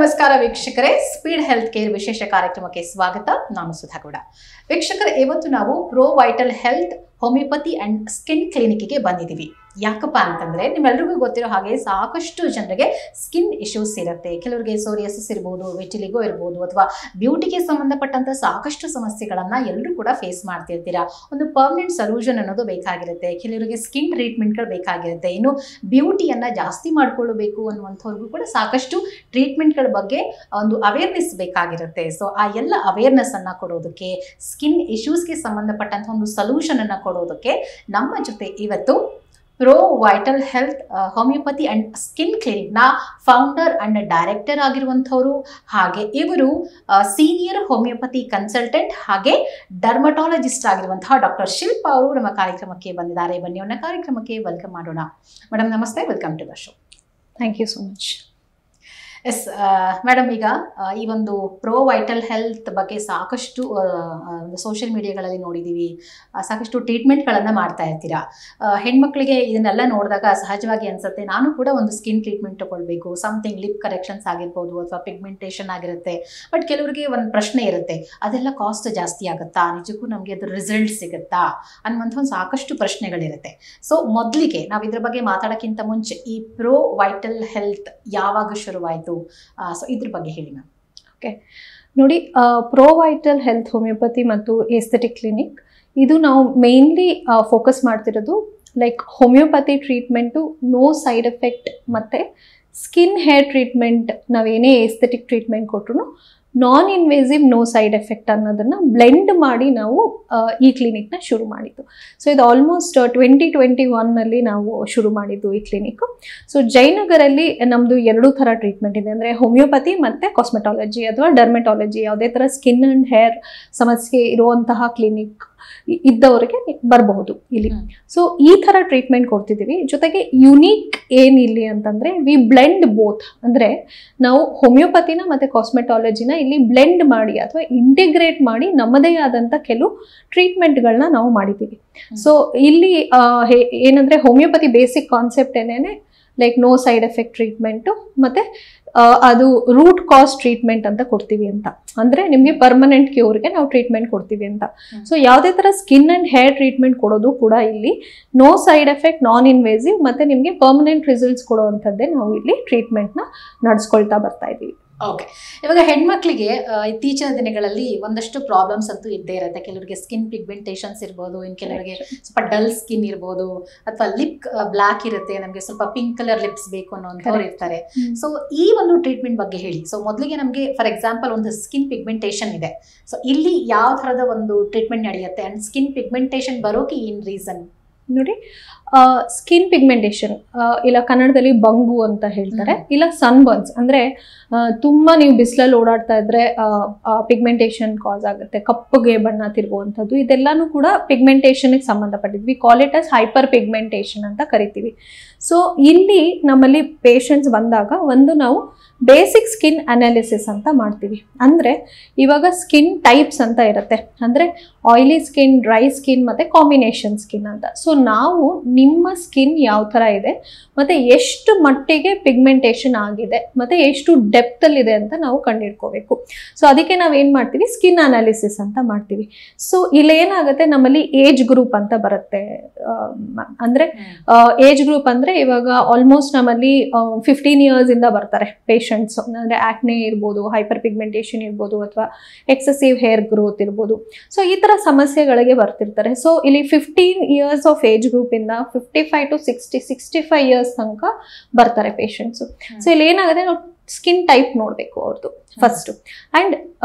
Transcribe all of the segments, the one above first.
ನಮಸ್ಕಾರ ವೀಕ್ಷಕರೇ, speed health care ವಿಶೇಷ ಕಾರ್ಯಕ್ರಮಕ್ಕೆ ಸ್ವಾಗತ. ನಾನು ಸುಧಾ ಗೌಡ. ವೀಕ್ಷಕರೇ, ಇವತ್ತು ನಾವು pro vital health homeopathy and skin ಕ್ಲಿನಿಕ್ಗೆ ಬಂದಿದ್ದೀವಿ. ಯಾಕಪ್ಪ ಅಂತಂದ್ರೆ, ನಿಮ್ಮೆಲ್ಲರಿಗೂ ಗೊತ್ತಿರೋ ಹಾಗೆ ಸಾಕಷ್ಟು ಜನರಿಗೆ ಸ್ಕಿನ್ ಇಶ್ಯೂಸ್ ಇರುತ್ತೆ. ಕೆಲವರಿಗೆ ಸೋರಿಯಾಸಿಸ್ ಇರ್ಬೋದು, ವಿಟಿಲಿಗೋ ಇರ್ಬೋದು, ಅಥವಾ ಬ್ಯೂಟಿಗೆ ಸಂಬಂಧಪಟ್ಟಂತ ಸಾಕಷ್ಟು ಸಮಸ್ಯೆಗಳನ್ನ ಎಲ್ಲರೂ ಕೂಡ ಫೇಸ್ ಮಾಡ್ತಿರ್ತೀರಾ. ಒಂದು ಪರ್ಮನೆಂಟ್ ಸೊಲ್ಯೂಷನ್ ಅನ್ನೋದು ಬೇಕಾಗಿರುತ್ತೆ. ಕೆಲವರಿಗೆ ಸ್ಕಿನ್ ಟ್ರೀಟ್ಮೆಂಟ್ಗಳು ಬೇಕಾಗಿರುತ್ತೆ. ಇನ್ನು ಬ್ಯೂಟಿಯನ್ನ ಜಾಸ್ತಿ ಮಾಡ್ಕೊಳ್ಳಬೇಕು ಅನ್ನುವಂಥವ್ರಿಗೂ ಕೂಡ ಸಾಕಷ್ಟು ಟ್ರೀಟ್ಮೆಂಟ್ಗಳ ಬಗ್ಗೆ ಒಂದು ಅವೇರ್ನೆಸ್ ಬೇಕಾಗಿರುತ್ತೆ. ಸೊ ಆ ಎಲ್ಲ ಅವೇರ್ನೆಸ್ ಅನ್ನ ಕೊಡೋದಕ್ಕೆ, ಸ್ಕಿನ್ ಇಶ್ಯೂಸ್ಗೆ ಸಂಬಂಧಪಟ್ಟಂತ ಒಂದು ಸೊಲ್ಯೂಷನ್ ಅನ್ನ ಕೊಡೋದಕ್ಕೆ ನಮ್ಮ ಜೊತೆ ಇವತ್ತು pro vital health homeopathy and skin clinic ನ ಫೌಂಡರ್ ಅಂಡ್ ಡೈರೆಕ್ಟರ್ ಆಗಿರುವಂಥವ್ರು, ಹಾಗೆ ಇವರು ಸೀನಿಯರ್ ಹೋಮಿಯೋಪತಿ ಕನ್ಸಲ್ಟೆಂಟ್ ಹಾಗೆ ಡರ್ಮಟಾಲಜಿಸ್ಟ್ ಆಗಿರುವಂತಹ ಡಾಕ್ಟರ್ ಶಿಲ್ಪಾ ಅವರು ನಮ್ಮ ಕಾರ್ಯಕ್ರಮಕ್ಕೆ ಬಂದಿದ್ದಾರೆ. ಬನ್ನಿ ಅವನ ಕಾರ್ಯಕ್ರಮಕ್ಕೆ ವೆಲ್ಕಮ್ ಮಾಡೋಣ. ಮೇಡಮ್ ನಮಸ್ತೆ, welcome to the show. Thank you so much. Yes madam, ಈಗ ಈ ಒಂದು ಪ್ರೋ ವೈಟಲ್ ಹೆಲ್ತ್ ಬಗ್ಗೆ ಸಾಕಷ್ಟು ಸೋಷಿಯಲ್ ಮೀಡಿಯಾಗಳಲ್ಲಿ ನೋಡಿದ್ದೀವಿ. ಸಾಕಷ್ಟು ಟ್ರೀಟ್ಮೆಂಟ್ಗಳನ್ನು ಮಾಡ್ತಾ ಇರ್ತೀರಾ. ಹೆಣ್ಮಕ್ಳಿಗೆ ಇದನ್ನೆಲ್ಲ ನೋಡಿದಾಗ ಸಹಜವಾಗಿ ಅನ್ಸುತ್ತೆ, ನಾನು ಕೂಡ ಒಂದು ಸ್ಕಿನ್ ಟ್ರೀಟ್ಮೆಂಟ್ ತಗೊಳ್ಬೇಕು. ಸಮಥಿಂಗ್ ಲಿಪ್ ಕರೆಕ್ಷನ್ಸ್ ಆಗಿರ್ಬೋದು ಅಥವಾ ಪಿಗ್ಮೆಂಟೇಷನ್ ಆಗಿರುತ್ತೆ. ಬಟ್ ಕೆಲವರಿಗೆ ಒಂದು ಪ್ರಶ್ನೆ ಇರುತ್ತೆ, ಅದೆಲ್ಲ ಕಾಸ್ಟ್ ಜಾಸ್ತಿ ಆಗುತ್ತಾ, ನಿಜಕ್ಕೂ ನಮಗೆ ಅದು ರಿಸಲ್ಟ್ ಸಿಗುತ್ತಾ ಅನ್ನುವಂಥ ಒಂದು ಸಾಕಷ್ಟು ಪ್ರಶ್ನೆಗಳಿರುತ್ತೆ. ಸೊ ಮೊದಲಿಗೆ ನಾವು ಇದ್ರ ಬಗ್ಗೆ ಮಾತಾಡೋಕ್ಕಿಂತ ಮುಂಚೆ ಈ ಪ್ರೋ ವೈಟಲ್ ಹೆಲ್ತ್ ಯಾವಾಗ ಶುರುವಾಯಿತು, ಸೊ ಇದ್ರ ಬಗ್ಗೆ ಹೇಳಿ ಮ್ಯಾಮ್. ಓಕೆ, ನೋಡಿ, ಪ್ರೋ ವೈಟಲ್ ಹೆಲ್ತ್ ಹೋಮಿಯೋಪತಿ ಮತ್ತು ಏಸ್ಥೆಟಿಕ್ ಕ್ಲಿನಿಕ್ ಇದು ನಾವು ಮೇನ್ಲಿ ಫೋಕಸ್ ಮಾಡ್ತಿರೋದು like homeopathy treatment no side effect ಮತ್ತು ಸ್ಕಿನ್ ಹೇರ್ ಟ್ರೀಟ್ಮೆಂಟ್. ನಾವೇನೇ ಏಸ್ಥೆಟಿಕ್ ಟ್ರೀಟ್ಮೆಂಟ್ ಕೊಟ್ಟರು non invasive no side effect ಅನ್ನೋದನ್ನು ಬ್ಲೆಂಡ್ ಮಾಡಿ ನಾವು ಈ ಕ್ಲಿನಿಕ್ನ ಶುರು ಮಾಡಿದ್ದು. ಸೊ ಇದು ಆಲ್ಮೋಸ್ಟ್ 2021ನಲ್ಲಿ ನಾವು ಶುರು ಮಾಡಿದ್ದು ಈ ಕ್ಲಿನಿಕ್ಕು. ಸೊ ಜಯನಗರಲ್ಲಿ ನಮ್ಮದು 2 ಥರ ಟ್ರೀಟ್ಮೆಂಟ್ ಇದೆ, ಅಂದರೆ ಹೋಮಿಯೋಪತಿ ಮತ್ತು ಕಾಸ್ಮೆಟಾಲಜಿ ಅಥವಾ ಡರ್ಮೆಟಾಲಜಿ. ಯಾವುದೇ ಥರ ಸ್ಕಿನ್ ಆ್ಯಂಡ್ ಹೇರ್ ಸಮಸ್ಯೆ ಇರುವಂತಹ ಕ್ಲಿನಿಕ್ ಇದ್ದವರಿಗೆ ಬರಬಹುದು ಇಲ್ಲಿ. ಸೊ ಈ ಥರ ಟ್ರೀಟ್ಮೆಂಟ್ ಕೊಡ್ತಿದ್ದೀವಿ. ಜೊತೆಗೆ ಯುನೀಕ್ ಏನಿಲ್ಲಿ ಅಂತಂದರೆ ವಿ ಬ್ಲೆಂಡ್ ಬೋತ್, ಅಂದರೆ ನಾವು ಹೋಮಿಯೋಪತಿನ ಮತ್ತು ಕಾಸ್ಮೆಟಾಲಜಿನ ಇಲ್ಲಿ ಬ್ಲೆಂಡ್ ಮಾಡಿ ಅಥವಾ ಇಂಟಿಗ್ರೇಟ್ ಮಾಡಿ ನಮ್ಮದೇ ಆದಂಥ ಕೆಲವು ಟ್ರೀಟ್ಮೆಂಟ್ಗಳನ್ನ ನಾವು ಮಾಡಿದ್ದೀವಿ. ಸೊ ಇಲ್ಲಿ ಏನಂದರೆ ಹೋಮಿಯೋಪತಿ ಬೇಸಿಕ್ ಕಾನ್ಸೆಪ್ಟ್ ಏನೇನೆ like no side effect treatment ಮತ್ತು ಅದು ರೂಟ್ ಕಾಸ್ ಟ್ರೀಟ್ಮೆಂಟ್ ಅಂತ ಕೊಡ್ತೀವಿ ಅಂತ, ಅಂದರೆ ನಿಮಗೆ ಪರ್ಮನೆಂಟ್ ಕ್ಯೂರ್ಗೆ ನಾವು ಟ್ರೀಟ್ಮೆಂಟ್ ಕೊಡ್ತೀವಿ ಅಂತ. ಸೊ ಯಾವುದೇ ಥರ ಸ್ಕಿನ್ ಆ್ಯಂಡ್ ಹೇರ್ ಟ್ರೀಟ್ಮೆಂಟ್ ಕೊಡೋದು ಕೂಡ ಇಲ್ಲಿ no side effect, non invasive ಮತ್ತು ನಿಮಗೆ ಪರ್ಮನೆಂಟ್ ರಿಸಲ್ಟ್ಸ್ ಕೊಡೋವಂಥದ್ದೇ ನಾವು ಇಲ್ಲಿ ಟ್ರೀಟ್ಮೆಂಟ್ನ ನಡೆಸ್ಕೊಳ್ತಾ ಬರ್ತಾ ಇದ್ದೀವಿ. ಓಕೆ, ಇವಾಗ ಹೆಣ್ಮಕ್ಳಿಗೆ ಇತ್ತೀಚಿನ ದಿನಗಳಲ್ಲಿ ಒಂದಷ್ಟು ಪ್ರಾಬ್ಲಮ್ಸ್ ಅಂತೂ ಇದ್ದೇ ಇರುತ್ತೆ. ಕೆಲವರಿಗೆ ಸ್ಕಿನ್ ಪಿಗ್ಮೆಂಟೇಷನ್ಸ್ ಇರ್ಬೋದು, ಇನ್ನು ಕೆಲವರಿಗೆ ಸ್ವಲ್ಪ ಡಲ್ ಸ್ಕಿನ್ ಇರ್ಬೋದು, ಅಥವಾ ಲಿಪ್ ಬ್ಲ್ಯಾಕ್ ಇರುತ್ತೆ, ನಮಗೆ ಸ್ವಲ್ಪ ಪಿಂಕ್ ಕಲರ್ ಲಿಪ್ಸ್ ಬೇಕು ಅನ್ನೋಂಥವ್ರು ಇರ್ತಾರೆ. ಸೊ ಈ ಒಂದು ಟ್ರೀಟ್ಮೆಂಟ್ ಬಗ್ಗೆ ಹೇಳಿ. ಸೊ ಮೊದಲಿಗೆ ನಮಗೆ ಫಾರ್ ಎಕ್ಸಾಂಪಲ್ ಒಂದು ಸ್ಕಿನ್ ಪಿಗ್ಮೆಂಟೇಷನ್ ಇದೆ, ಸೊ ಇಲ್ಲಿ ಯಾವ ಥರದ ಒಂದು ಟ್ರೀಟ್ಮೆಂಟ್ ನಡೆಯುತ್ತೆ ಅಂಡ್ ಸ್ಕಿನ್ ಪಿಗ್ಮೆಂಟೇಷನ್ ಬರೋಕೆ ಏನು ರೀಸನ್? ನೋಡಿ, ಸ್ಕಿನ್ ಪಿಗ್ಮೆಂಟೇಷನ್ ಇಲ್ಲ ಕನ್ನಡದಲ್ಲಿ ಬಂಗು ಅಂತ ಹೇಳ್ತಾರೆ, ಇಲ್ಲ ಸನ್ಬರ್ನ್ಸ್, ಅಂದರೆ ತುಂಬ ನೀವು ಬಿಸಿಲಲ್ಲಿ ಓಡಾಡ್ತಾ ಇದ್ರೆ ಪಿಗ್ಮೆಂಟೇಷನ್ ಕಾಸ್ ಆಗುತ್ತೆ, ಕಪ್ಪಗೆ ಬಣ್ಣ ತಿರುಗುವಂಥದ್ದು. ಇದೆಲ್ಲನೂ ಕೂಡ ಪಿಗ್ಮೆಂಟೇಷನ್ಗೆ ಸಂಬಂಧಪಟ್ಟಿದ್ವಿ. We call it as hyper pigmentation ಅಂತ ಕರಿತೀವಿ. ಸೊ ಇಲ್ಲಿ ನಮ್ಮಲ್ಲಿ ಪೇಷಂಟ್ಸ್ ಬಂದಾಗ ಒಂದು ನಾವು ಬೇಸಿಕ್ ಸ್ಕಿನ್ ಅನಾಲಿಸಿಸ್ ಅಂತ ಮಾಡ್ತೀವಿ. ಅಂದರೆ ಇವಾಗ ಸ್ಕಿನ್ ಟೈಪ್ಸ್ ಅಂತ ಇರುತ್ತೆ, ಅಂದರೆ ಆಯಿಲಿ ಸ್ಕಿನ್, ಡ್ರೈ ಸ್ಕಿನ್ ಮತ್ತು ಕಾಂಬಿನೇಷನ್ ಸ್ಕಿನ್ ಅಂತ. ಸೊ ನಾವು ನಿಮ್ಮ ಸ್ಕಿನ್ ಯಾವ ಥರ ಇದೆ ಮತ್ತು ಎಷ್ಟು ಮಟ್ಟಿಗೆ ಪಿಗ್ಮೆಂಟೇಷನ್ ಆಗಿದೆ ಮತ್ತು ಎಷ್ಟು ಡೆಪ್ತಲ್ಲಿದೆ ಅಂತ ನಾವು ಕಂಡುಹಿಡ್ಕೋಬೇಕು. ಸೊ ಅದಕ್ಕೆ ನಾವು ಏನು ಮಾಡ್ತೀವಿ, ಸ್ಕಿನ್ ಅನಾಲಿಸಿಸ್ ಅಂತ ಮಾಡ್ತೀವಿ. ಸೊ ಇಲ್ಲೇನಾಗುತ್ತೆ, ನಮ್ಮಲ್ಲಿ ಏಜ್ ಗ್ರೂಪ್ ಅಂತ ಬರುತ್ತೆ. ಅಂದರೆ ಏಜ್ ಗ್ರೂಪ್ ಅಂದರೆ ಇವಾಗ ಆಲ್ಮೋಸ್ಟ್ ನಮ್ಮಲ್ಲಿ 15 ಇಯರ್ಸಿಂದ ಬರ್ತಾರೆ ಪೇಷಂಟ್ಸ್. ಅಂದರೆ ಆಕ್ನೆ ಇರ್ಬೋದು, ಹೈಪರ್ ಪಿಗ್ಮೆಂಟೇಷನ್ ಇರ್ಬೋದು, ಅಥವಾ ಎಕ್ಸೆಸಿವ್ ಹೇರ್ ಗ್ರೋತ್ ಇರ್ಬೋದು. ಸೊ ಈ ಥರ ಸಮಸ್ಯೆಗಳಿಗೆ ಬರ್ತಿರ್ತಾರೆ. ಸೊ ಇಲ್ಲಿ 15 ಇಯರ್ಸ್ ಆಫ್ ಏಜ್ ಗ್ರೂಪಿಂದ 55 to 65 ಇಯರ್ಸ್ ತನಕ ಬರ್ತಾರೆ ಪೇಷಂಟ್ಸು. ಸೊ ಇಲ್ಲಿ ಏನಾಗುತ್ತೆ, ನಾವು ಸ್ಕಿನ್ ಟೈಪ್ ನೋಡಬೇಕು ಅವ್ರದ್ದು ಫಸ್ಟು. ಆ್ಯಂಡ್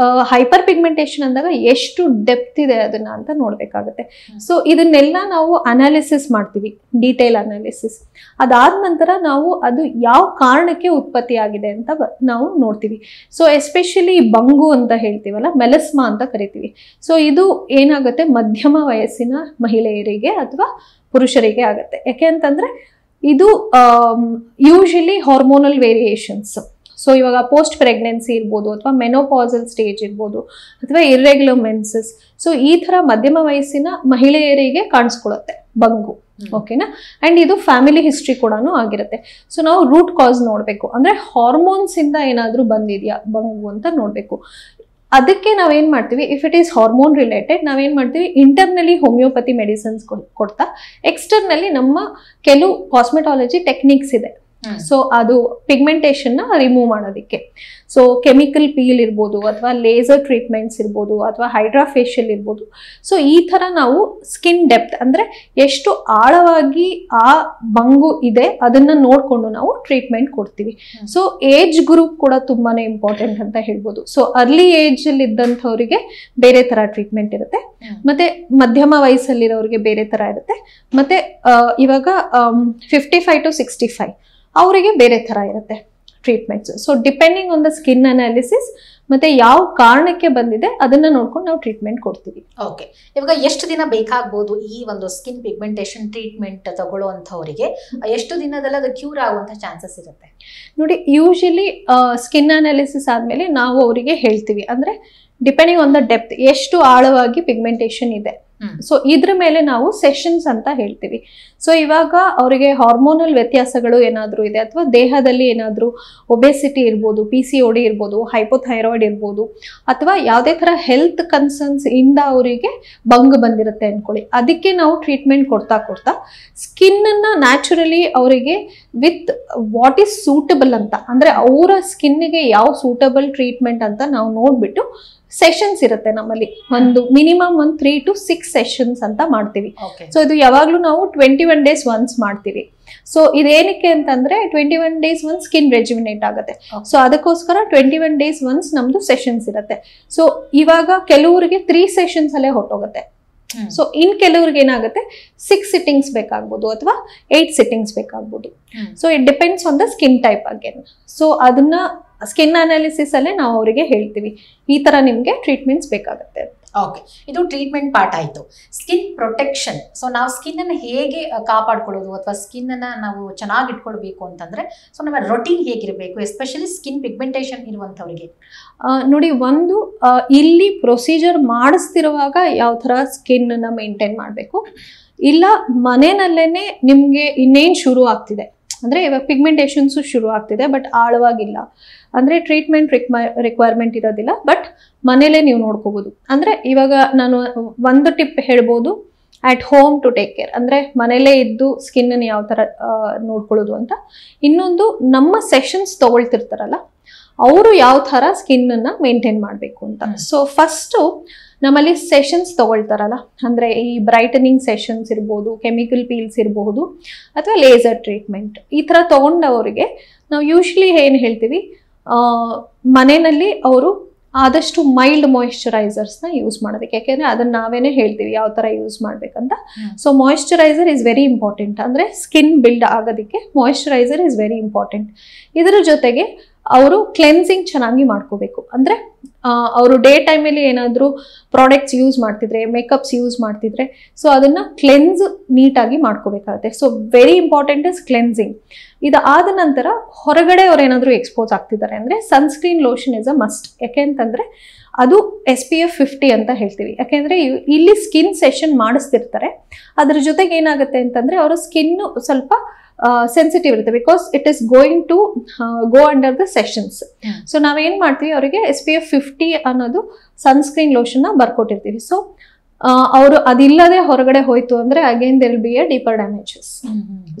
ಹೈಪರ್ ಪಿಗ್ಮೆಂಟೇಷನ್ ಅಂದಾಗ ಎಷ್ಟು ಡೆಪ್ತ್ ಇದೆ ಅದನ್ನ ಅಂತ ನೋಡಬೇಕಾಗುತ್ತೆ. ಸೊ ಇದನ್ನೆಲ್ಲ ನಾವು ಅನಾಲಿಸಿಸ್ ಮಾಡ್ತೀವಿ, ಡೀಟೇಲ್ ಅನಾಲಿಸಿಸ್. ಅದಾದ ನಂತರ ನಾವು ಅದು ಯಾವ ಕಾರಣಕ್ಕೆ ಉತ್ಪತ್ತಿ ಆಗಿದೆ ಅಂತ ನಾವು ನೋಡ್ತೀವಿ. ಸೊ ಎಸ್ಪೆಷಲಿ ಬಂಗು ಅಂತ ಹೇಳ್ತೀವಲ್ಲ, ಮೆಲಸ್ಮಾ ಅಂತ ಕರಿತೀವಿ. ಸೊ ಇದು ಏನಾಗುತ್ತೆ, ಮಧ್ಯಮ ವಯಸ್ಸಿನ ಮಹಿಳೆಯರಿಗೆ ಅಥವಾ ಪುರುಷರಿಗೆ ಆಗುತ್ತೆ. ಯಾಕೆ ಅಂತಂದರೆ ಇದು ಯೂಶಲಿ ಹಾರ್ಮೋನಲ್ ವೇರಿಯೇಷನ್ಸ್. ಸೊ ಇವಾಗ ಪೋಸ್ಟ್ ಪ್ರೆಗ್ನೆನ್ಸಿ ಇರ್ಬೋದು, ಅಥವಾ ಮೆನೋಪಾಸಲ್ ಸ್ಟೇಜ್ ಇರ್ಬೋದು, ಅಥವಾ ಇರ್ರೆಗ್ಯುಲರ್ ಮೆನ್ಸಸ್. ಸೊ ಈ ಥರ ಮಧ್ಯಮ ವಯಸ್ಸಿನ ಮಹಿಳೆಯರಿಗೆ ಕಾಣಿಸ್ಕೊಳ್ಳುತ್ತೆ ಬಂಗು. ಓಕೆನಾ. ಅಂಡ್ ಇದು ಫ್ಯಾಮಿಲಿ ಹಿಸ್ಟ್ರಿ ಕೂಡ ಆಗಿರುತ್ತೆ. ಸೊ ನಾವು ರೂಟ್ ಕಾಸ್ ನೋಡಬೇಕು, ಅಂದ್ರೆ ಹಾರ್ಮೋನ್ಸ್ ಇಂದ ಏನಾದ್ರೂ ಬಂದಿದ್ಯಾ ಬಂಗು ಅಂತ ನೋಡ್ಬೇಕು. ಅದಕ್ಕೆ ನಾವೇನ್ ಮಾಡ್ತೀವಿ, if it is hormone related ನಾವೇನ್ ಮಾಡ್ತೀವಿ, ಇಂಟರ್ನಲಿ ಹೋಮಿಯೋಪತಿ ಮೆಡಿಸಿನ್ಸ್ ಕೊಡ್ತಾ, ಎಕ್ಸ್ಟರ್ನಲಿ ನಮ್ಮ ಕೆಲವು ಕಾಸ್ಮೆಟಾಲಜಿ ಟೆಕ್ನಿಕ್ಸ್ ಇದೆ. ಸೊ ಅದು ಪಿಗ್ಮೆಂಟೇಷನ್ ನ ರಿಮೂವ್ ಮಾಡೋದಕ್ಕೆ. ಸೊ ಕೆಮಿಕಲ್ ಪೀಲ್ ಇರ್ಬೋದು, ಅಥವಾ ಲೇಸರ್ ಟ್ರೀಟ್ಮೆಂಟ್ಸ್ ಇರ್ಬೋದು, ಅಥವಾ ಹೈಡ್ರಾಫೇಶಿಯಲ್ ಇರ್ಬೋದು. ಸೊ ಈ ತರ ನಾವು ಸ್ಕಿನ್ ಡೆಪ್ತ್ ಅಂದ್ರೆ ಎಷ್ಟು ಆಳವಾಗಿ ಆ ಬಂಗು ಇದೆ ಅದನ್ನ ನೋಡ್ಕೊಂಡು ನಾವು ಟ್ರೀಟ್ಮೆಂಟ್ ಕೊಡ್ತೀವಿ. ಸೊ ಏಜ್ ಗ್ರೂಪ್ ಕೂಡ ತುಂಬಾನೇ ಇಂಪಾರ್ಟೆಂಟ್ ಅಂತ ಹೇಳ್ಬೋದು. ಸೊ ಅರ್ಲಿ ಏಜ್ ಅಲ್ಲಿ ಇದ್ದಂಥವ್ರಿಗೆ ಬೇರೆ ತರ ಟ್ರೀಟ್ಮೆಂಟ್ ಇರುತ್ತೆ, ಮತ್ತೆ ಮಧ್ಯಮ ವಯಸ್ಸಲ್ಲಿರೋರಿಗೆ ಬೇರೆ ತರ ಇರುತ್ತೆ, ಮತ್ತೆ ಇವಾಗ 55 to 65 ಅವರಿಗೆ ಬೇರೆ ತರ ಇರುತ್ತೆ treatments. So depending on the skin analysis ಮತ್ತೆ ಯಾವ ಕಾರಣಕ್ಕೆ ಬಂದಿದೆ ಅದನ್ನ ನೋಡ್ಕೊಂಡು ನಾವು ಟ್ರೀಟ್ಮೆಂಟ್ ಕೊಡ್ತೀವಿ. ಓಕೆ, ಇವಾಗ ಎಷ್ಟು ದಿನ ಬೇಕಾಗಬಹುದು ಈ ಒಂದು ಸ್ಕಿನ್ ಪಿಗ್ಮೆಂಟೇಷನ್ ಟ್ರೀಟ್ಮೆಂಟ್ ತಗೊಳ್ಳುವಂತವರಿಗೆ? ಎಷ್ಟು ದಿನದಲ್ಲಿ ಅದು ಕ್ಯೂರ್ ಆಗುವಂತ ಚಾನ್ಸಸ್ ಇರುತ್ತೆ? ನೋಡಿ, ಯೂಶಲಿ ಸ್ಕಿನ್ ಅನಾಲಿಸಿಸ್ ಆದ್ಮೇಲೆ ನಾವು ಅವರಿಗೆ ಹೇಳ್ತೀವಿ, ಅಂದ್ರೆ ಡಿಪೆಂಡಿಂಗ್ ಆನ್ ದ ಡೆಪ್ತ್, ಎಷ್ಟು ಆಳವಾಗಿ ಪಿಗ್ಮೆಂಟೇಷನ್ ಇದೆ. ಸೊ ಇದ್ರ ಮೇಲೆ ನಾವು ಸೆಷನ್ಸ್ ಅಂತ ಹೇಳ್ತೀವಿ. ಸೊ ಇವಾಗ ಅವರಿಗೆ ಹಾರ್ಮೋನಲ್ ವ್ಯತ್ಯಾಸಗಳು ಏನಾದ್ರೂ ಇದೆ, ಅಥವಾ ದೇಹದಲ್ಲಿ ಏನಾದ್ರೂ ಒಬೆಸಿಟಿ ಇರ್ಬೋದು, PCOD ಇರ್ಬೋದು, ಹೈಪೋಥೈರಾಯ್ಡ್ ಇರ್ಬೋದು, ಅಥವಾ ಯಾವುದೇ ತರ ಹೆಲ್ತ್ ಕನ್ಸರ್ನ್ಸ್ ಇಂದ ಅವರಿಗೆ ಬಂಗ್ ಬಂದಿರುತ್ತೆ ಅನ್ಕೊಳ್ಳಿ, ಅದಕ್ಕೆ ನಾವು ಟ್ರೀಟ್ಮೆಂಟ್ ಕೊಡ್ತಾ ಸ್ಕಿನ್ ಅನ್ನ ನ್ಯಾಚುರಲಿ ಅವರಿಗೆ ವಿತ್ ವಾಟ್ ಈಸ್ ಸೂಟಬಲ್ ಅಂತ, ಅಂದ್ರೆ ಅವರ ಸ್ಕಿನ್ಗೆ ಯಾವ ಸೂಟಬಲ್ ಟ್ರೀಟ್ಮೆಂಟ್ ಅಂತ ನಾವು ನೋಡ್ಬಿಟ್ಟು ಸೆಷನ್ಸ್ ಇರುತ್ತೆ ನಮ್ಮಲ್ಲಿ. ಒಂದು ಮಿನಿಮಮ್ 3 to 6 ಸೆಷನ್ಸ್ ಅಂತ ಮಾಡ್ತೀವಿ. ಸೊ ಇದು ಯಾವಾಗ್ಲೂ ನಾವು 21 days ಒನ್ಸ್ ಮಾಡ್ತೀವಿ. ಸೊ ಇದೇನಕ್ಕೆ ಅಂತಂದ್ರೆ 21 days ಒನ್ಸ್ ಸ್ಕಿನ್ ರೆಜ್ಯುಮಿನೇಟ್ ಆಗುತ್ತೆ. ಸೊ ಅದಕ್ಕೋಸ್ಕರ 21 days ಒನ್ಸ್ ನಮ್ದು ಸೆಷನ್ಸ್ ಇರುತ್ತೆ. ಸೊ ಇವಾಗ ಕೆಲವರಿಗೆ 3 ಸೆಷನ್ಸ್ ಅಲ್ಲೇ ಹೊಟ್ಟೋಗುತ್ತೆ. ಸೊ ಇನ್ ಕೆಲವ್ರಿಗೆ ಏನಾಗುತ್ತೆ 6 ಸಿಟ್ಟಿಂಗ್ಸ್ ಬೇಕಾಗ್ಬೋದು, ಅಥವಾ 8 ಸಿಟ್ಟಿಂಗ್ಸ್ ಬೇಕಾಗ್ಬೋದು. So it depends on the skin type again. So ಅದನ್ನ ಸ್ಕಿನ್ ಅನಾಲಿಸಿಸ್ ಅಲ್ಲೇ ನಾವು ಅವರಿಗೆ ಹೇಳ್ತೀವಿ, ಈ ತರ ನಿಮ್ಗೆ ಟ್ರೀಟ್ಮೆಂಟ್ಸ್ ಬೇಕಾಗುತ್ತೆ. ಓಕೆ, ಇದು ಟ್ರೀಟ್ಮೆಂಟ್ ಪಾರ್ಟ್ ಆಯ್ತು. ಸ್ಕಿನ್ ಪ್ರೊಟೆಕ್ಷನ್, ಸೊ ನಾವು ಸ್ಕಿನ್ ಅನ್ನು ಹೇಗೆ ಕಾಪಾಡ್ಕೊಳ್ಳೋದು ಅಥವಾ ಸ್ಕಿನ್ ಅನ್ನ ನಾವು ಚೆನ್ನಾಗಿ ಇಟ್ಕೊಳ್ಬೇಕು ಅಂತಂದ್ರೆ ಸೊ ನಮ್ಮ ರೊಟೀನ್ ಹೇಗಿರಬೇಕು, ಎಸ್ಪೆಷಲಿ ಸ್ಕಿನ್ ಪಿಗ್ಮೆಂಟೇಷನ್ ಇರುವಂತವರಿಗೆ? ನೋಡಿ, ಒಂದು ಇಲ್ಲಿ ಪ್ರೊಸೀಜರ್ ಮಾಡಿಸ್ತಿರುವಾಗ ಯಾವ ತರ ಸ್ಕಿನ್ ಅನ್ನ ಮೇಂಟೈನ್ ಮಾಡಬೇಕು, ಇಲ್ಲ ಮನೆಯಲ್ಲೇನೆ ನಿಮ್ಗೆ ಇನ್ನೇನ್ ಶುರು ಆಗ್ತಿದೆ ಅಂದ್ರೆ ಇವಾಗ ಪಿಗ್ಮೆಂಟೇಷನ್ಸ್ ಶುರು ಆಗ್ತಿದೆ ಬಟ್ ಆಳವಾಗಿಲ್ಲ ಅಂದ್ರೆ ಟ್ರೀಟ್ಮೆಂಟ್ ರಿಕ್ವೈರ್ಮೆಂಟ್ ಇರೋದಿಲ್ಲ, ಬಟ್ ಮನೇಲೆ ನೀವು ನೋಡ್ಕೋಬಹುದು. ಅಂದ್ರೆ ಇವಾಗ ನಾನು ಒಂದು ಟಿಪ್ ಹೇಳ್ಬೋದು, at home to take care, ಅಂದ್ರೆ ಮನೇಲೇ ಇದ್ದು ಸ್ಕಿನ್ ಅನ್ನು ಯಾವ ತರ ನೋಡ್ಕೊಳ್ಳೋದು ಅಂತ. ಇನ್ನೊಂದು, ನಮ್ಮ ಸೆಷನ್ಸ್ ತಗೊಳ್ತಿರ್ತಾರಲ್ಲ ಅವರು ಯಾವ ತರ ಸ್ಕಿನ್ ಅನ್ನ ಮೇಂಟೈನ್ ಮಾಡ್ಬೇಕು ಅಂತ. ಸೊ ಫಸ್ಟ್ ನಮ್ಮಲ್ಲಿ ಸೆಷನ್ಸ್ ತಗೊಳ್ತಾರಲ್ಲ, ಅಂದ್ರೆ ಈ ಬ್ರೈಟನಿಂಗ್ ಸೆಷನ್ಸ್ ಇರ್ಬೋದು, ಕೆಮಿಕಲ್ ಪೀಲ್ಸ್ ಇರಬಹುದು, ಅಥವಾ ಲೇಸರ್ ಟ್ರೀಟ್ಮೆಂಟ್, ಈ ತರ ತಗೊಂಡವರಿಗೆ ನಾವು ಯೂಶ್ವಲಿ ಏನ್ ಹೇಳ್ತೀವಿ, ಮನೆಯಲ್ಲಿ ಅವರು ಆದಷ್ಟು ಮೈಲ್ಡ್ ಮಾಯಿಶ್ಚರೈಸರ್ಸ್ ನ ಯೂಸ್ ಮಾಡೋದಕ್ಕೆ. ಯಾಕೆಂದ್ರೆ ಅದನ್ನ ನಾವೇನೆ ಹೇಳ್ತೀವಿ ಯಾವ ತರ ಯೂಸ್ ಮಾಡ್ಬೇಕಂತ. So moisturiser is very important, ಅಂದ್ರೆ ಸ್ಕಿನ್ ಬಿಲ್ಡ್ ಆಗೋದಕ್ಕೆ ಮಾಯಿಶ್ಚರೈಸರ್ ಇಸ್ ವೆರಿ ಇಂಪಾರ್ಟೆಂಟ್. ಇದರ ಜೊತೆಗೆ ಅವರು ಕ್ಲೆನ್ಸಿಂಗ್ ಚೆನ್ನಾಗಿ ಮಾಡ್ಕೋಬೇಕು. ಅಂದ್ರೆ ಅವರು ಡೇ ಟೈಮಲ್ಲಿ ಏನಾದರೂ ಪ್ರಾಡಕ್ಟ್ಸ್ ಯೂಸ್ ಮಾಡ್ತಿದ್ರೆ, ಮೇಕಪ್ಸ್ ಯೂಸ್ ಮಾಡ್ತಿದ್ರೆ, ಸೊ ಅದನ್ನ ಕ್ಲೆನ್ಸ್ ನೀಟಾಗಿ ಮಾಡ್ಕೋಬೇಕಾಗುತ್ತೆ. So very important is cleansing. ಇದಾದ ನಂತರ ಹೊರಗಡೆ ಅವ್ರು ಏನಾದರೂ ಎಕ್ಸ್ಪೋಸ್ ಆಗ್ತಿದ್ದಾರೆ ಅಂದ್ರೆ sunscreen lotion is a must. ಯಾಕೆಂತಂದ್ರೆ ಅದು SPF 50 ಅಂತ ಹೇಳ್ತೀವಿ. ಯಾಕೆಂದ್ರೆ ಇಲ್ಲಿ ಸ್ಕಿನ್ ಸೆಷನ್ ಮಾಡಿಸ್ತಿರ್ತಾರೆ, ಅದ್ರ ಜೊತೆಗೆ ಏನಾಗುತ್ತೆ ಅಂತಂದ್ರೆ ಅವರ ಸ್ಕಿನ್ ಸ್ವಲ್ಪ ಸೆನ್ಸಿಟಿವ್ ಇರುತ್ತೆ, because it is going to go under the sessions. So ನಾವೇನ್ ಮಾಡ್ತೀವಿ, ಅವರಿಗೆ SPF 50 ಅನ್ನೋದು ಸನ್ಸ್ಕ್ರೀನ್ ಲೋಷನ್ ನ ಬರ್ಕೊಟ್ಟಿರ್ತೀವಿ. ಸೊ ಅವರು ಅದಿಲ್ಲದೆ ಹೊರಗಡೆ ಹೋಯ್ತು ಅಂದ್ರೆ again there will be a deeper damages.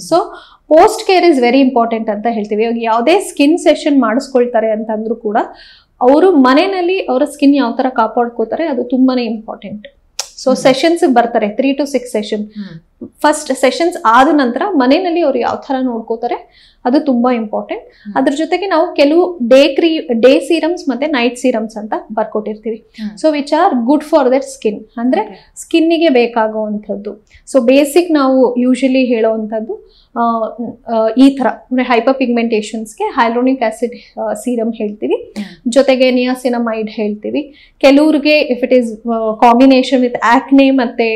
So post care is very important ಅಂತ ಹೇಳ್ತೀವಿ. ಇವಾಗ ಯಾವುದೇ ಸ್ಕಿನ್ ಸೆಷನ್ ಮಾಡಿಸ್ಕೊಳ್ತಾರೆ ಅಂತಂದ್ರೂ ಕೂಡ ಅವರು ಮನೆಯಲ್ಲಿ ಅವರ ಸ್ಕಿನ್ ಯಾವ ತರ ಕಾಪಾಡ್ಕೋತಾರೆ ಅದು ತುಂಬಾನೇ ಇಂಪಾರ್ಟೆಂಟ್. ಸೊ ಸೆಷನ್ಸ್ ಬರ್ತಾರೆ 3 to 6 ಸೆಷನ್. ಫಸ್ಟ್ ಸೆಷನ್ಸ್ ಆದ ನಂತರ ಮನೆಯಲ್ಲಿ ಅವ್ರು ಯಾವ ತರ ನೋಡ್ಕೋತಾರೆ ಅದು ತುಂಬಾ ಇಂಪಾರ್ಟೆಂಟ್. ಅದ್ರ ಜೊತೆಗೆ ನಾವು ಕೆಲವು ಡೇ ಸೀರಮ್ಸ್ ಮತ್ತೆ ನೈಟ್ ಸೀರಮ್ಸ್ ಅಂತ ಬರ್ಕೊಟ್ಟಿರ್ತೀವಿ. So which are good for that skin, ಅಂದ್ರೆ ಸ್ಕಿನ್ನಿಗೆ ಬೇಕಾಗುವಂಥದ್ದು. ಸೊ ಬೇಸಿಕ್ ನಾವು ಯೂಶಲಿ ಹೇಳೋವಂಥದ್ದು ಈ ತರ ಅಂದ್ರೆ ಹೈಪರ್ ಪಿಗ್ಮೆಂಟೇಷನ್ಸ್ಗೆ ಹೈಲೋನಿಕ್ ಆಸಿಡ್ ಸೀರಮ್ ಹೇಳ್ತೀವಿ, ಜೊತೆಗೆ ನಿಯಾಸಿನಮೈಡ್ ಹೇಳ್ತೀವಿ. ಕೆಲವ್ರಿಗೆ if it is combination with acne ಮತ್ತೆ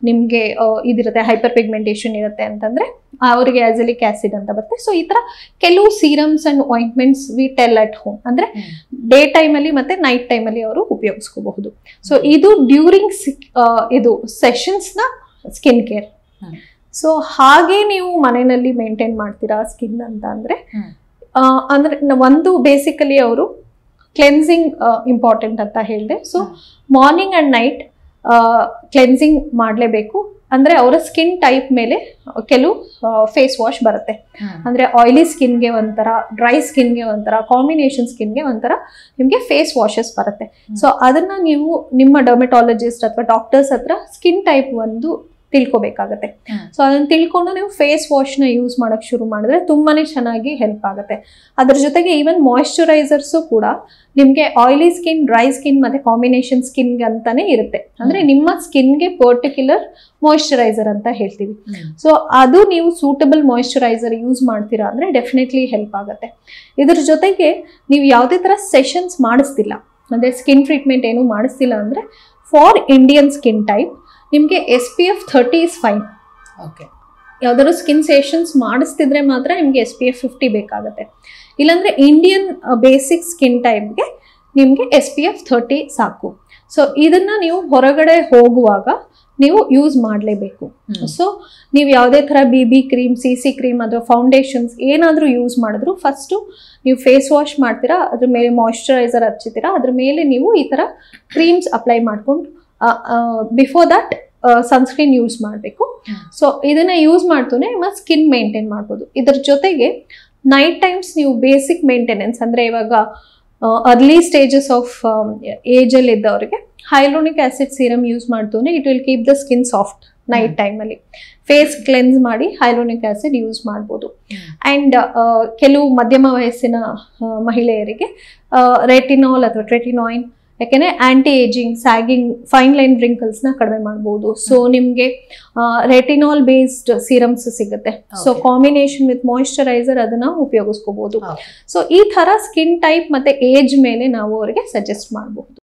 ನಿಮ್ಗೆ ಇದಿರುತ್ತೆ ಹೈಪರ್ ಪಿಗ್ಮೆಂಟೇಷನ್ ಇರುತ್ತೆ ಅಂತಂದ್ರೆ ಅವರಿಗೆ ಅಜಲಿಕ್ ಆಸಿಡ್ ಅಂತ ಬರುತ್ತೆ. ಸೊ ಈ ತರ ಕೆಲವು serums and ointments we tell at home, ಅಂದ್ರೆ ಡೇ ಟೈಮ್ ಅಲ್ಲಿ ಮತ್ತೆ ನೈಟ್ ಟೈಮ್ ಅಲ್ಲಿ ಅವರು ಉಪಯೋಗಿಸ್ಕೋಬಹುದು. ಸೊ ಇದು ಡ್ಯೂರಿಂಗ್ ಇದು ಸೆಷನ್ಸ್ ನ ಸ್ಕಿನ್ ಕೇರ್. ಸೊ ಹಾಗೆ ನೀವು ಮನೆಯಲ್ಲಿ ಮೇಂಟೈನ್ ಮಾಡ್ತೀರಾ ಸ್ಕಿನ್ ಅಂತ ಅಂದ್ರೆ ಅಂದ್ರೆ ಒಂದು ಬೇಸಿಕಲಿ ಅವರು ಕ್ಲೆನ್ಸಿಂಗ್ ಇಂಪಾರ್ಟೆಂಟ್ ಅಂತ ಹೇಳಿದೆ. So morning and night cleansing ಮಾಡಲೇಬೇಕು. ಅಂದ್ರೆ ಅವರ ಸ್ಕಿನ್ ಟೈಪ್ ಮೇಲೆ ಕೆಲವು ಫೇಸ್ ವಾಶ್ ಬರುತ್ತೆ. ಅಂದ್ರೆ ಆಯಿಲಿ ಸ್ಕಿನ್ಗೆ ಒಂಥರ, ಡ್ರೈ ಸ್ಕಿನ್ಗೆ ಒಂಥರ, ಕಾಂಬಿನೇಷನ್ ಸ್ಕಿನ್ಗೆ ಒಂಥರ ನಿಮಗೆ ಫೇಸ್ ವಾಶಸ್ ಬರುತ್ತೆ. ಸೊ ಅದನ್ನ ನೀವು ನಿಮ್ಮ ಡರ್ಮೆಟಾಲಜಿಸ್ಟ್ ಅಥವಾ ಡಾಕ್ಟರ್ಸ್ ಹತ್ರ ಸ್ಕಿನ್ ಟೈಪ್ ಒಂದು ತಿಳ್ಕೊಬೇಕಾಗತ್ತೆ. ಸೊ ಅದನ್ನ ತಿಳ್ಕೊಂಡು ನೀವು ಫೇಸ್ ವಾಶ್ನ ಯೂಸ್ ಮಾಡಕ್ ಶುರು ಮಾಡಿದ್ರೆ ತುಂಬಾನೇ ಚೆನ್ನಾಗಿ ಹೆಲ್ಪ್ ಆಗುತ್ತೆ. ಅದ್ರ ಜೊತೆಗೆ ಈವನ್ ಮಾಯಿಶ್ಚರೈಸರ್ಸು ಕೂಡ ನಿಮ್ಗೆ ಆಯಿಲಿ ಸ್ಕಿನ್, ಡ್ರೈ ಸ್ಕಿನ್ ಮತ್ತೆ ಕಾಂಬಿನೇಷನ್ ಸ್ಕಿನ್ ಅಂತಾನೆ ಇರುತ್ತೆ. ಅಂದ್ರೆ ನಿಮ್ಮ ಸ್ಕಿನ್ಗೆ ಪರ್ಟಿಕ್ಯುಲರ್ ಮಾಯಿಶ್ಚರೈಸರ್ ಅಂತ ಹೇಳ್ತೀವಿ. ಸೊ ಅದು ನೀವು ಸೂಟಬಲ್ ಮಾಯಿಶ್ಚರೈಸರ್ ಯೂಸ್ ಮಾಡ್ತೀರಾ ಅಂದ್ರೆ ಡೆಫಿನೆಟ್ಲಿ ಹೆಲ್ಪ್ ಆಗುತ್ತೆ. ಇದ್ರ ಜೊತೆಗೆ ನೀವು ಯಾವುದೇ ತರ ಸೆಷನ್ಸ್ ಮಾಡಿಸ್ತಿಲ್ಲ, ಅಂದ್ರೆ ಸ್ಕಿನ್ ಟ್ರೀಟ್ಮೆಂಟ್ ಏನು ಮಾಡಿಸ್ತಿಲ್ಲ ಅಂದ್ರೆ ಫಾರ್ ಇಂಡಿಯನ್ ಸ್ಕಿನ್ ಟೈಪ್ ನಿಮಗೆ SPF 30 ಇಸ್ ಫೈನ್. ಓಕೆ, ಯಾವ್ದಾದ್ರು ಸ್ಕಿನ್ ಸೆಷನ್ಸ್ ಮಾಡಿಸ್ತಿದ್ರೆ ಮಾತ್ರ ನಿಮಗೆ SPF 50 ಬೇಕಾಗುತ್ತೆ. ಇಲ್ಲಾಂದ್ರೆ ಇಂಡಿಯನ್ ಬೇಸಿಕ್ ಸ್ಕಿನ್ ಟೈಪ್ಗೆ ನಿಮಗೆ SPF 30 ಸಾಕು. ಸೊ ಇದನ್ನ ನೀವು ಹೊರಗಡೆ ಹೋಗುವಾಗ ನೀವು ಯೂಸ್ ಮಾಡಲೇಬೇಕು. ಸೊ ನೀವು ಯಾವುದೇ ಥರ BB ಕ್ರೀಮ್, CC ಕ್ರೀಮ್ ಅಥವಾ ಫೌಂಡೇಶನ್ಸ್ ಏನಾದರೂ ಯೂಸ್ ಮಾಡಿದ್ರು ಫಸ್ಟು ನೀವು ಫೇಸ್ ವಾಶ್ ಮಾಡ್ತೀರಾ, ಅದ್ರ ಮೇಲೆ ಮಾಯಿಶ್ಚರೈಸರ್ ಹಚ್ಚಿತೀರಾ, ಅದ್ರ ಮೇಲೆ ನೀವು ಈ ಥರ ಕ್ರೀಮ್ಸ್ ಅಪ್ಲೈ ಮಾಡ್ಕೊಂಡು ಬಿಫೋರ್ ದಟ್ ಸನ್ಸ್ಕ್ರೀನ್ ಯೂಸ್ ಮಾಡಬೇಕು. ಸೊ ಇದನ್ನ ಯೂಸ್ ಮಾಡ್ತೂನೆ ನಿಮ್ಮ ಸ್ಕಿನ್ ಮೇಂಟೈನ್ ಮಾಡ್ಬೋದು. ಇದ್ರ ಜೊತೆಗೆ ನೈಟ್ ಟೈಮ್ಸ್ ನೀವು ಬೇಸಿಕ್ ಮೇಂಟೆನೆನ್ಸ್ ಅಂದ್ರೆ ಇವಾಗ ಅರ್ಲಿ ಸ್ಟೇಜಸ್ ಆಫ್ ಏಜ್ ಅಲ್ಲಿ ಇದ್ದವರಿಗೆ ಹೈಲೋನಿಕ್ ಆಸಿಡ್ ಸೀರಮ್ ಯೂಸ್ ಮಾಡ್ತೂನೆ it will keep the skin soft. Night time ಅಲ್ಲಿ ಫೇಸ್ ಕ್ಲೆನ್ಸ್ ಮಾಡಿ ಹೈಲೋನಿಕ್ ಆಸಿಡ್ ಯೂಸ್ ಮಾಡ್ಬೋದು. ಅಂಡ್ ಕೆಲವು ಮಧ್ಯಮ ವಯಸ್ಸಿನ ಮಹಿಳೆಯರಿಗೆ ರೆಟಿನಾಲ್ ಅಥವಾ ಟ್ರೆಟಿನಾಯಿನ್, ಯಾಕೆಂದ್ರೆ anti ageing, sagging, fine line wrinkles ನ ಕಡಿಮೆ ಮಾಡಬಹುದು. ಸೊ ನಿಮ್ಗೆ ರೆಟಿನಾಲ್ ಬೇಸ್ಡ್ ಸೀರಮ್ಸ್ ಸಿಗುತ್ತೆ. ಸೊ ಕಾಂಬಿನೇಷನ್ ವಿತ್ ಮಾಯಿಶ್ಚರೈಸರ್ ಅದನ್ನ ಉಪಯೋಗಿಸ್ಕೋಬಹುದು. ಸೊ ಈ ತರ ಸ್ಕಿನ್ ಟೈಪ್ ಮತ್ತೆ ಏಜ್ ಮೇಲೆ ನಾವು ಅವರಿಗೆ ಸಜೆಸ್ಟ್ ಮಾಡಬಹುದು.